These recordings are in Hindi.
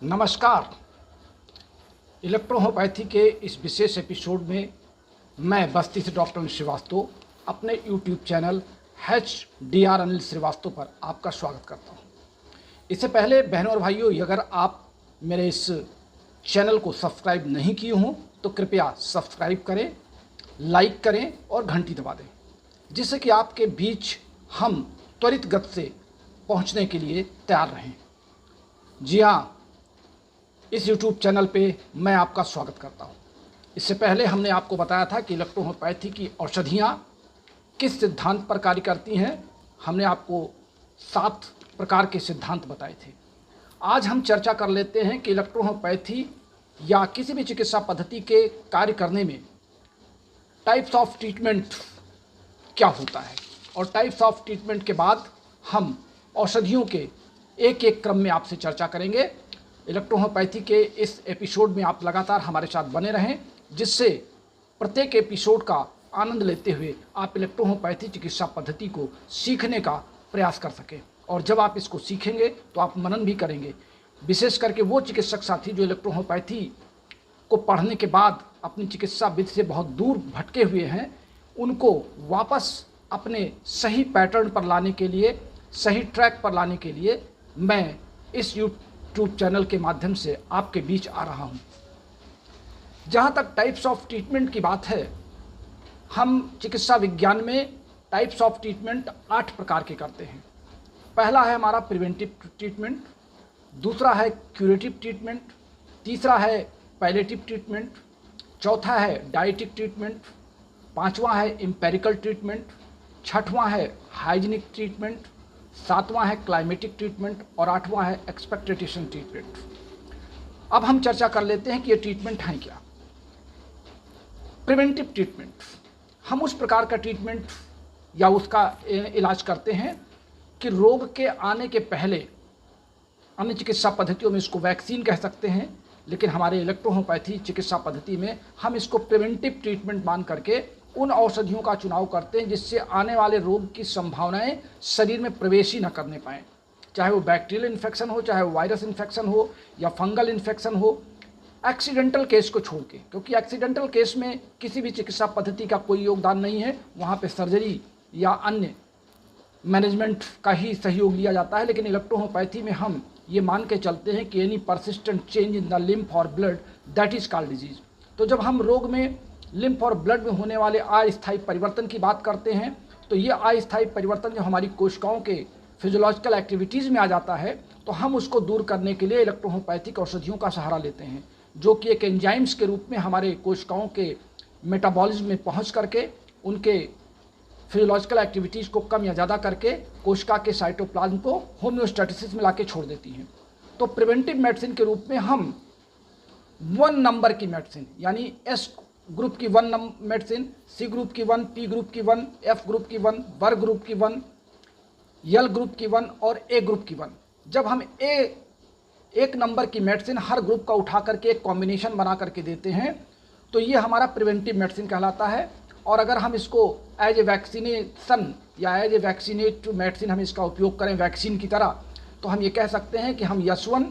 नमस्कार। इलेक्ट्रोहोपैथी के इस विशेष एपिसोड में मैं बस्ती से डॉक्टर अनिल श्रीवास्तव अपने YouTube channel HDR Anil Srivastava पर आपका स्वागत करता हूं। इससे पहले बहनों और भाइयों, अगर आप मेरे इस चैनल को सब्सक्राइब नहीं किए हों तो कृपया सब्सक्राइब करें, लाइक करें और घंटी दबा दें, जिससे कि आपके बीच हम त्वरित गति से पहुंचने के लिए तैयार रहें। जी हाँ, इस YouTube चैनल पे मैं आपका स्वागत करता हूँ। इससे पहले हमने आपको बताया था कि इलेक्ट्रोहोपैथी की औषधियाँ किस सिद्धांत पर कार्य करती हैं। हमने आपको 7 प्रकार के सिद्धांत बताए थे। आज हम चर्चा कर लेते हैं कि इलेक्ट्रोहोपैथी या किसी भी चिकित्सा पद्धति के कार्य करने में टाइप्स ऑफ ट्रीटमेंट क्या होता है, और टाइप्स ऑफ ट्रीटमेंट के बाद हम औषधियों के एक एक क्रम में आपसे चर्चा करेंगे। इलेक्ट्रोहोपैथी के इस एपिसोड में आप लगातार हमारे साथ बने रहें, जिससे प्रत्येक एपिसोड का आनंद लेते हुए आप इलेक्ट्रोहोपैथी चिकित्सा पद्धति को सीखने का प्रयास कर सकें। और जब आप इसको सीखेंगे तो आप मनन भी करेंगे। विशेष करके वो चिकित्सक साथी जो इलेक्ट्रोहोपैथी को पढ़ने के बाद अपनी चिकित्सा विधि से बहुत दूर भटके हुए हैं, उनको वापस अपने सही पैटर्न पर लाने के लिए, सही ट्रैक पर लाने के लिए मैं इस यूट्यूब चैनल के माध्यम से आपके बीच आ रहा हूं। जहां तक टाइप्स ऑफ ट्रीटमेंट की बात है, हम चिकित्सा विज्ञान में टाइप्स ऑफ ट्रीटमेंट 8 प्रकार के करते हैं। पहला है हमारा प्रिवेंटिव ट्रीटमेंट, दूसरा है क्यूरेटिव ट्रीटमेंट, तीसरा है पैलेटिव ट्रीटमेंट, चौथा है डाइटिक ट्रीटमेंट, पांचवा है एम्पेरिकल ट्रीटमेंट, छठवां है हाइजीनिक ट्रीटमेंट, सातवां है क्लाइमेटिक ट्रीटमेंट और आठवां है एक्सपेक्टेशन ट्रीटमेंट। अब हम चर्चा कर लेते हैं कि ये ट्रीटमेंट हैं क्या। प्रिवेंटिव ट्रीटमेंट, हम उस प्रकार का ट्रीटमेंट या उसका इलाज करते हैं कि रोग के आने के पहले, अन्य चिकित्सा पद्धतियों में इसको वैक्सीन कह सकते हैं, लेकिन हमारे इलेक्ट्रोहोपैथी चिकित्सा पद्धति में हम इसको प्रिवेंटिव ट्रीटमेंट मान करके उन औषधियों का चुनाव करते हैं जिससे आने वाले रोग की संभावनाएं शरीर में प्रवेश ही न करने पाएँ। चाहे वो बैक्टीरियल इन्फेक्शन हो, चाहे वो वायरस इन्फेक्शन हो या फंगल इन्फेक्शन हो, एक्सीडेंटल केस को छोड़ के, क्योंकि एक्सीडेंटल केस में किसी भी चिकित्सा पद्धति का कोई योगदान नहीं है, वहाँ पे सर्जरी या अन्य मैनेजमेंट का ही सहयोग लिया जाता है। लेकिन इलेक्ट्रोहोपैथी में हम ये मान के चलते हैं कि any persistent change in the lymph और blood that is called disease. तो जब हम रोग में लिम्फ और ब्लड में होने वाले अस्थायी परिवर्तन की बात करते हैं, तो ये अस्थायी परिवर्तन जो हमारी कोशिकाओं के फिजियोलॉजिकल एक्टिविटीज़ में आ जाता है, तो हम उसको दूर करने के लिए इलेक्ट्रोहोपैथिक औषधियों का सहारा लेते हैं, जो कि एक एंजाइम्स के रूप में हमारे कोशिकाओं के मेटाबॉलिज्म में पहुंच करके उनके फिजियोलॉजिकल एक्टिविटीज़ को कम या ज़्यादा करके कोशिका के साइटोप्लाज्म को होम्योस्टैटिसिस में लाके छोड़ देती हैं। तो प्रिवेंटिव मेडिसिन के रूप में हम 1 नंबर की मेडिसिन, यानी एस ग्रुप की 1 मेडिसिन, सी ग्रुप की 1, पी ग्रुप की 1, एफ ग्रुप की 1, वर्ग ग्रुप की 1, यल ग्रुप की 1 और ए ग्रुप की 1, जब हम एक नंबर की मेडिसिन हर ग्रुप का उठा करके एक कॉम्बिनेशन बना करके देते हैं, तो ये हमारा प्रिवेंटिव मेडिसिन कहलाता है। और अगर हम इसको एज ए वैक्सीनेशन या एज ए वैक्सीनेट मेडिसिन हम इसका उपयोग करें वैक्सीन की तरह, तो हम ये कह सकते हैं कि हम यस1,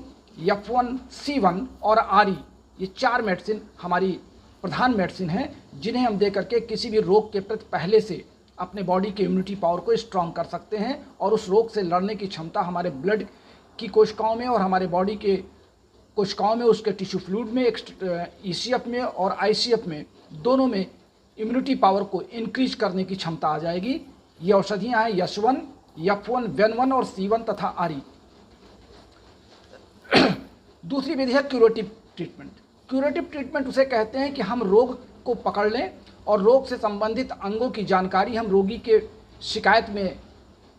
F1, C1 और RE, ये 4 मेडिसिन हमारी प्रधान मेडिसिन हैं, जिन्हें हम दे करके किसी भी रोग के प्रति पहले से अपने बॉडी के इम्यूनिटी पावर को स्ट्रॉन्ग कर सकते हैं और उस रोग से लड़ने की क्षमता हमारे ब्लड की कोशिकाओं में और हमारे बॉडी के कोशिकाओं में, उसके टिश्यू फ्लूइड में, ECF में और ICF में, दोनों में इम्यूनिटी पावर को इंक्रीज करने की क्षमता आ जाएगी। ये औषधियाँ हैं यस1, F1, Ven1 और C1 तथा RE। दूसरी विधि है क्यूरेटिव ट्रीटमेंट। क्यूरेटिव ट्रीटमेंट उसे कहते हैं कि हम रोग को पकड़ लें और रोग से संबंधित अंगों की जानकारी हम रोगी के शिकायत में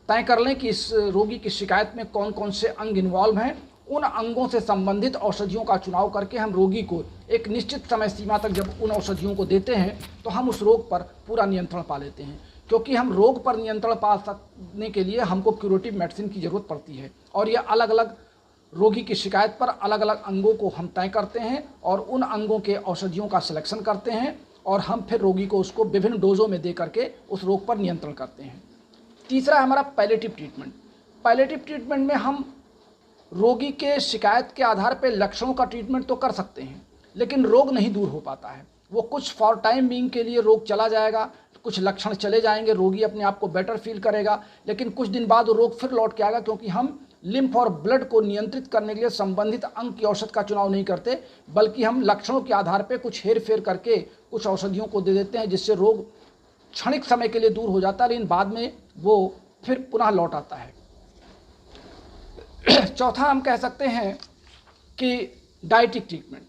तय कर लें कि इस रोगी की शिकायत में कौन कौन से अंग इन्वॉल्व हैं। उन अंगों से संबंधित औषधियों का चुनाव करके हम रोगी को एक निश्चित समय सीमा तक जब उन औषधियों को देते हैं, तो हम उस रोग पर पूरा नियंत्रण पा लेते हैं। क्योंकि हम रोग पर नियंत्रण पा सकने के लिए हमको क्यूरेटिव मेडिसिन की ज़रूरत पड़ती है, और यह अलग अलग रोगी की शिकायत पर अलग अलग अंगों को हम तय करते हैं और उन अंगों के औषधियों का सिलेक्शन करते हैं, और हम फिर रोगी को उसको विभिन्न डोजों में दे करके उस रोग पर नियंत्रण करते हैं। तीसरा है हमारा पैलेटिव ट्रीटमेंट। पैलेटिव ट्रीटमेंट में हम रोगी के शिकायत के आधार पर लक्षणों का ट्रीटमेंट तो कर सकते हैं, लेकिन रोग नहीं दूर हो पाता है। वो कुछ फॉर टाइम बीइंग के लिए रोग चला जाएगा, कुछ लक्षण चले जाएंगे, रोगी अपने आप को बेटर फील करेगा, लेकिन कुछ दिन बाद वो रोग फिर लौट के आएगा, क्योंकि हम लिम्फ और ब्लड को नियंत्रित करने के लिए संबंधित अंग की औषध का चुनाव नहीं करते, बल्कि हम लक्षणों के आधार पर कुछ हेर फेर करके कुछ औषधियों को दे देते हैं, जिससे रोग क्षणिक समय के लिए दूर हो जाता है, लेकिन बाद में वो फिर पुनः लौट आता है। चौथा हम कह सकते हैं कि डाइटिक ट्रीटमेंट।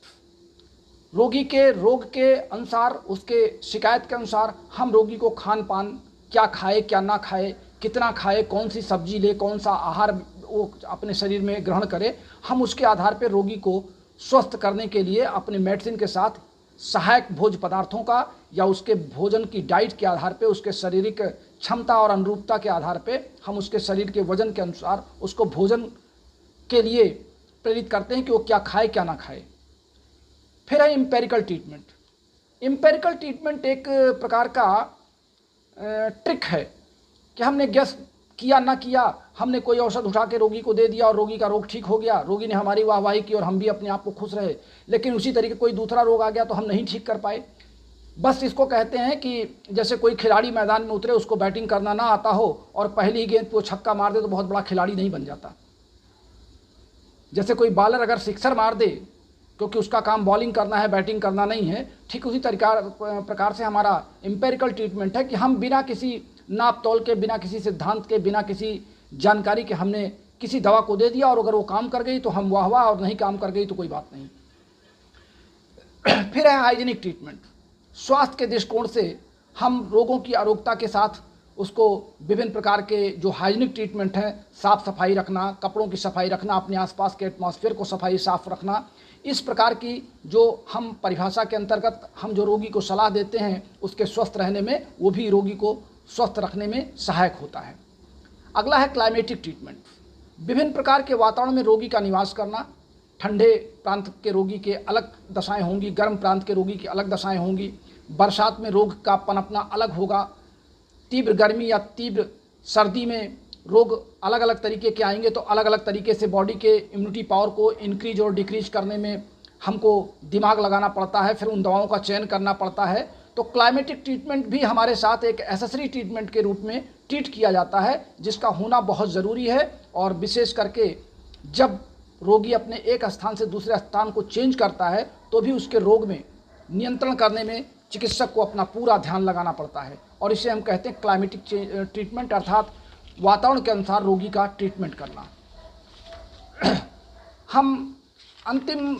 रोगी के रोग के अनुसार, उसके शिकायत के अनुसार हम रोगी को खान पान क्या खाए क्या ना खाए, कितना खाए, कौन सी सब्जी ले, कौन सा आहार वो अपने शरीर में ग्रहण करे, हम उसके आधार पर रोगी को स्वस्थ करने के लिए अपने मेडिसिन के साथ सहायक भोज्य पदार्थों का या उसके भोजन की डाइट के आधार पे, उसके शारीरिक क्षमता और अनुरूपता के आधार पे हम उसके शरीर के वजन के अनुसार उसको भोजन के लिए प्रेरित करते हैं कि वो क्या खाए क्या ना खाए। फिर है एम्पेरिकल ट्रीटमेंट। एम्पेरिकल ट्रीटमेंट एक प्रकार का ट्रिक है कि हमने गेस किया ना किया, हमने कोई औषध उठा के रोगी को दे दिया और रोगी का रोग ठीक हो गया, रोगी ने हमारी वाहवाही की और हम भी अपने आप को खुश रहे, लेकिन उसी तरीके कोई दूसरा रोग आ गया तो हम नहीं ठीक कर पाए। बस इसको कहते हैं कि जैसे कोई खिलाड़ी मैदान में उतरे, उसको बैटिंग करना ना आता हो और पहली गेंद पे वो छक्का मार दे तो बहुत बड़ा खिलाड़ी नहीं बन जाता। जैसे कोई बॉलर अगर सिक्सर मार दे क्योंकि उसका काम बॉलिंग करना है, बैटिंग करना नहीं है, ठीक उसी प्रकार से हमारा एम्पेरिकल ट्रीटमेंट है कि हम बिना किसी नाप तोल के, बिना किसी सिद्धांत के, बिना किसी जानकारी के हमने किसी दवा को दे दिया और अगर वो काम कर गई तो हम वाह वाह, और नहीं काम कर गई तो कोई बात नहीं। फिर है हाइजीनिक ट्रीटमेंट। स्वास्थ्य के दृष्टिकोण से हम रोगों की आरोग्यता के साथ उसको विभिन्न प्रकार के जो हाइजीनिक ट्रीटमेंट हैं, साफ सफाई रखना, कपड़ों की सफाई रखना, अपने आसपास के एटमॉस्फेयर को सफाई साफ रखना, इस प्रकार की जो हम परिभाषा के अंतर्गत हम जो रोगी को सलाह देते हैं उसके स्वस्थ रहने में, वो भी रोगी को स्वस्थ रखने में सहायक होता है। अगला है क्लाइमेटिक ट्रीटमेंट। विभिन्न प्रकार के वातावरण में रोगी का निवास करना। ठंडे प्रांत के रोगी के अलग दशाएं होंगी, गर्म प्रांत के रोगी की अलग दशाएं होंगी। बरसात में रोग का पनपना अलग होगा, तीव्र गर्मी या तीव्र सर्दी में रोग अलग अलग तरीके के आएंगे, तो अलग अलग तरीके से बॉडी के इम्यूनिटी पावर को इंक्रीज और डिक्रीज करने में हमको दिमाग लगाना पड़ता है, फिर उन दवाओं का चयन करना पड़ता है। तो क्लाइमेटिक ट्रीटमेंट भी हमारे साथ एक एसेसरी ट्रीटमेंट के रूप में ट्रीट किया जाता है, जिसका होना बहुत ज़रूरी है। और विशेष करके जब रोगी अपने एक स्थान से दूसरे स्थान को चेंज करता है तो भी उसके रोग में नियंत्रण करने में चिकित्सक को अपना पूरा ध्यान लगाना पड़ता है, और इसे हम कहते हैं क्लाइमेटिक ट्रीटमेंट, अर्थात वातावरण के अनुसार रोगी का ट्रीटमेंट करना। हम अंतिम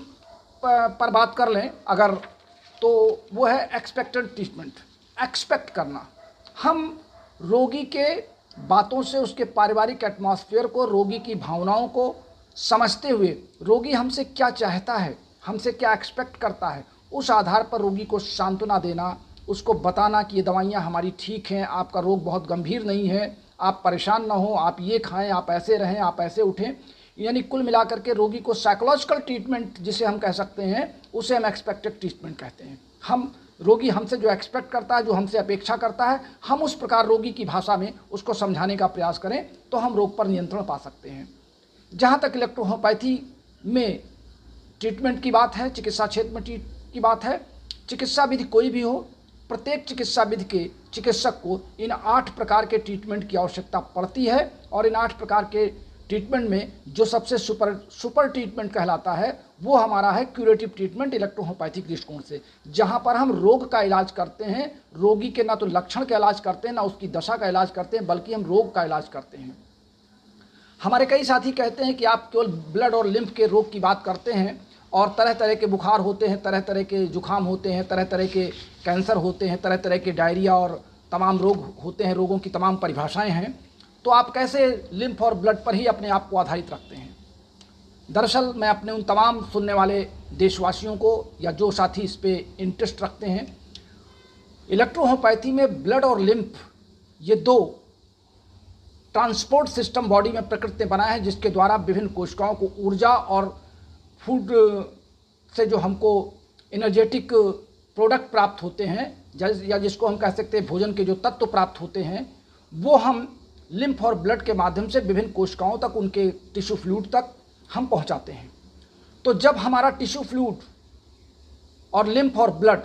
पर बात कर लें अगर, तो वो है एक्सपेक्टेड ट्रीटमेंट। एक्सपेक्ट करना, हम रोगी के बातों से, उसके पारिवारिक एटमॉस्फेयर को, रोगी की भावनाओं को समझते हुए रोगी हमसे क्या चाहता है, हमसे क्या एक्सपेक्ट करता है, उस आधार पर रोगी को सांत्वना देना, उसको बताना कि ये दवाइयाँ हमारी ठीक हैं, आपका रोग बहुत गंभीर नहीं है, आप परेशान ना हो, आप ये खाएं, आप ऐसे रहें, आप ऐसे उठें। यानी कुल मिलाकर के रोगी को साइकोलॉजिकल ट्रीटमेंट जिसे हम कह सकते हैं, उसे हम एक्सपेक्टेड ट्रीटमेंट कहते हैं। हम रोगी हमसे जो एक्सपेक्ट करता है, जो हमसे अपेक्षा करता है, हम उस प्रकार रोगी की भाषा में उसको समझाने का प्रयास करें तो हम रोग पर नियंत्रण पा सकते हैं। जहाँ तक इलेक्ट्रोहोम्योपैथी में ट्रीटमेंट की बात है, चिकित्सा क्षेत्र में की बात है, चिकित्सा विधि कोई भी हो, प्रत्येक चिकित्सा विधि के चिकित्सक को इन 8 प्रकार के ट्रीटमेंट की आवश्यकता पड़ती है। और इन 8 प्रकार के ट्रीटमेंट में जो सबसे सुपर ट्रीटमेंट कहलाता है वो हमारा है क्यूरेटिव ट्रीटमेंट इलेक्ट्रोहोम्योपैथिक दृष्टिकोण से, जहाँ पर हम रोग का इलाज करते हैं, रोगी के ना तो लक्षण का इलाज करते हैं, ना उसकी दशा का इलाज करते हैं, बल्कि हम रोग का इलाज करते हैं। हमारे कई साथी कहते हैं कि आप केवल ब्लड और लिम्फ के रोग की बात करते हैं, और तरह तरह के बुखार होते हैं, तरह तरह के जुखाम होते हैं, तरह तरह के कैंसर होते हैं, तरह तरह के डायरिया और तमाम रोग होते हैं, रोगों की तमाम परिभाषाएं हैं, तो आप कैसे लिम्फ और ब्लड पर ही अपने आप को आधारित रखते हैं। दरअसल मैं अपने उन तमाम सुनने वाले देशवासियों को या जो साथी इस पे इंटरेस्ट रखते हैं, इलेक्ट्रोहोम्योपैथी में ब्लड और लिम्फ ये 2 ट्रांसपोर्ट सिस्टम बॉडी में प्रकृति ने बनाया है, जिसके द्वारा विभिन्न कोशिकाओं को ऊर्जा और फूड से जो हमको एनर्जेटिक प्रोडक्ट प्राप्त होते हैं, या जिसको हम कह सकते हैं भोजन के जो तत्व प्राप्त होते हैं, वो हम लिम्फ और ब्लड के माध्यम से विभिन्न कोशिकाओं तक, उनके टिश्यू फ्लूइड तक हम पहुंचाते हैं। तो जब हमारा टिश्यू फ्लूइड और लिम्फ और ब्लड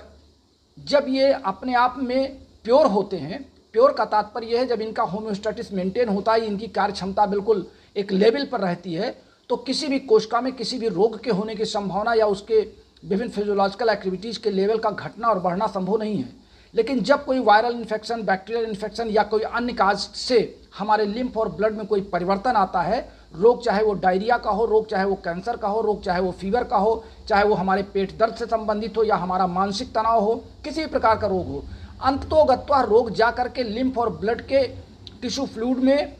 जब ये अपने आप में प्योर होते हैं, प्योर का तात्पर्य यह है जब इनका होम्योस्टेटिस मेंटेन होता है, इनकी कार्य क्षमता बिल्कुल एक लेवल पर रहती है, तो किसी भी कोशिका में किसी भी रोग के होने की संभावना या उसके विभिन्न फिजियोलॉजिकल एक्टिविटीज़ के लेवल का घटना और बढ़ना संभव नहीं है। लेकिन जब कोई वायरल इन्फेक्शन, बैक्टीरियल इन्फेक्शन या कोई अन्य काज से हमारे लिम्फ और ब्लड में कोई परिवर्तन आता है, रोग चाहे वो डायरिया का हो, रोग चाहे वो कैंसर का हो, रोग चाहे वो फीवर का हो, चाहे वो हमारे पेट दर्द से संबंधित हो या हमारा मानसिक तनाव हो, किसी भी प्रकार का रोग हो, अंततोगत्वा रोग जा करके लिम्फ और ब्लड के टिश्यू फ्लूइड में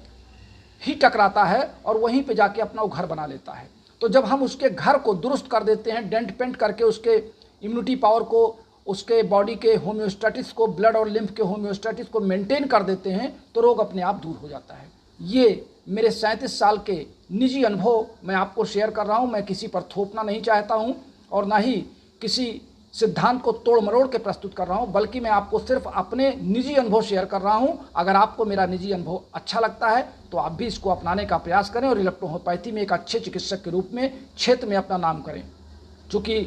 ही टकराता है और वहीं पे जाके अपना वो घर बना लेता है। तो जब हम उसके घर को दुरुस्त कर देते हैं, डेंट पेंट करके उसके इम्यूनिटी पावर को, उसके बॉडी के होम्योस्टेटिस को, ब्लड और लिम्फ के होम्योस्टेटिस को मेंटेन कर देते हैं, तो रोग अपने आप दूर हो जाता है। ये मेरे 37 साल के निजी अनुभव मैं आपको शेयर कर रहा हूँ। मैं किसी पर थोपना नहीं चाहता हूँ और ना ही किसी सिद्धांत को तोड़ मरोड़ के प्रस्तुत कर रहा हूँ, बल्कि मैं आपको सिर्फ अपने निजी अनुभव शेयर कर रहा हूँ। अगर आपको मेरा निजी अनुभव अच्छा लगता है तो आप भी इसको अपनाने का प्रयास करें और इलेक्ट्रोहोम्योपैथी में एक अच्छे चिकित्सक के रूप में क्षेत्र में अपना नाम करें। चूँकि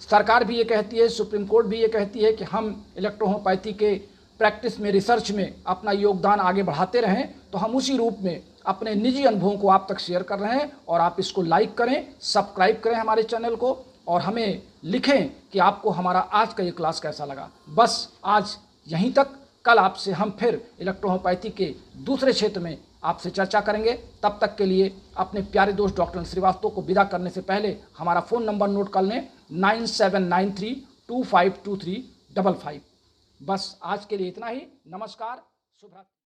सरकार भी ये कहती है, सुप्रीम कोर्ट भी ये कहती है कि हम इलेक्ट्रोहोम्योपैथी के प्रैक्टिस में, रिसर्च में अपना योगदान आगे बढ़ाते रहें, तो हम उसी रूप में अपने निजी अनुभवों को आप तक शेयर कर रहे हैं। और आप इसको लाइक करें, सब्सक्राइब करें हमारे चैनल को और हमें लिखें कि आपको हमारा आज का ये क्लास कैसा लगा। बस आज यहीं तक। कल आपसे हम फिर इलेक्ट्रोहोम्योपैथी के दूसरे क्षेत्र में आपसे चर्चा करेंगे। तब तक के लिए अपने प्यारे दोस्त डॉक्टर श्रीवास्तव को विदा करने से पहले हमारा फ़ोन नंबर नोट कर लें, 9793252355। बस आज के लिए इतना ही। नमस्कार, शुभ रात्रि।